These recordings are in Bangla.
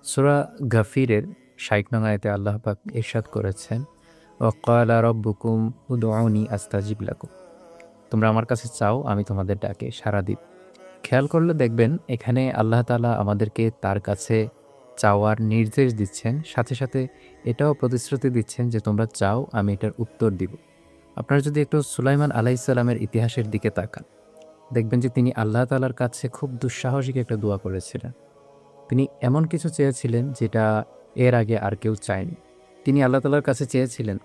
সূরা গাফিরের ৬০ নং আয়াতে আল্লাহ পাক ইরশাদ করেছেন, ওয়াকালা রব্বুকুম উদউনি আস্তাজিব লাকুম। তোমরা আমার কাছে চাও, আমি তোমাদের ডাকে সাড়া দিব। খেয়াল করলে দেখবেন এখানে আল্লাহ তাআলা আমাদেরকে তার কাছে চাওয়ার নির্দেশ দিচ্ছেন, সাথে সাথে এটাও প্রতিশ্রুতি দিচ্ছেন যে তোমরা চাও, আমি এটার উত্তর দিব। আপনারা যদি একটু সুলাইমান আলাইহিস সালামের ইতিহাসের দিকে তাকান, দেখবেন যে তিনি আল্লাহ তাআলার কাছে খুব দুঃসাহসিক একটা দোয়া করেছিলেন। তিনি এমন কিছু চেয়েছিলেন যেটা এর আগে আর কেউ চায়নি। তিনি আল্লাহ তাআলার কাছে চেয়েছিলেন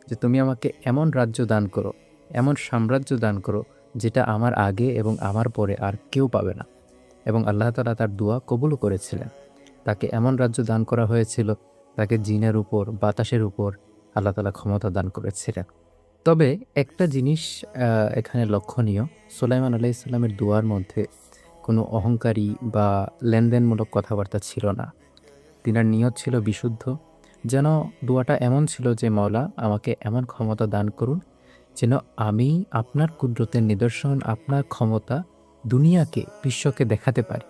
যে তুমি আমাকে এমন রাজ্য দান করো, এমন সাম্রাজ্য দান করো যেটা আমার আগে এবং আমার পরে আর কেউ পাবে না। এবং আল্লাহ তাআলা তার দোয়া কবুলও করেছিলেন। তাকে এমন রাজ্য দান করা হয়েছিল, তাকে জিনের উপর, বাতাসের উপর আল্লাহ তাআলা ক্ষমতা দান করেছিলেন। তবে একটা জিনিস এখানে লক্ষণীয়, সুলাইমান আলাইহিস সালামের দোয়ার মধ্যে কোনো অহংকারী বা লেনদেনমূলক কথাবার্তা ছিল না। তিনার নিয়ত ছিল বিশুদ্ধ। যেন দোয়াটা এমন ছিল যে, মাওলা আমাকে এমন ক্ষমতা দান করুন যেন আমি আপনার কুদরতের নিদর্শন, আপনার ক্ষমতা দুনিয়াকে, বিশ্বকে দেখাতে পারি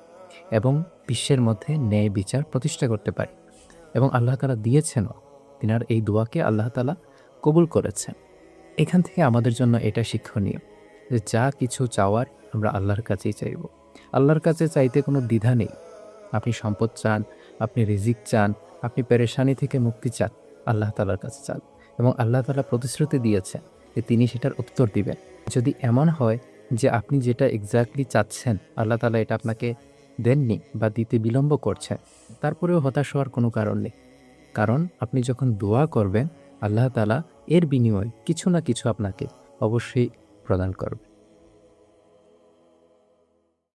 এবং বিশ্বের মধ্যে ন্যায় বিচার প্রতিষ্ঠা করতে পারি। এবং আল্লাহ তাআলা দিয়েছেনও। তিনার এই দোয়াকে আল্লাহ তাআলা কবুল করেছেন। এখান থেকে আমাদের জন্য এটা শিক্ষণীয় যে যা কিছু চাওয়ার আমরা আল্লাহর কাছেই চাইব। আল্লাহর কাছে চাইতে কোনো দ্বিধা নেই। আপনি সম্পদ চান, আপনি রিজিক চান, আপনি পেরেশানি থেকে মুক্তি চান, আল্লাহ তাআলার কাছে চান। এবং আল্লাহ তাআলা প্রতিশ্রুতি দিয়েছেন যে তিনি সেটার উত্তর দিবেন। যদি এমন হয় যে আপনি যেটা এক্স্যাক্টলি চাচ্ছেন আল্লাহ তাআলা এটা আপনাকে দেননি বা দিতে বিলম্ব করছেন, তারপরেও হতাশ হওয়ার কোনো কারণ নেই। কারণ আপনি যখন দোয়া করবেন, আল্লাহ তাআলা এর বিনিময়ে কিছু না কিছু আপনাকে অবশ্যই প্রদান করবে।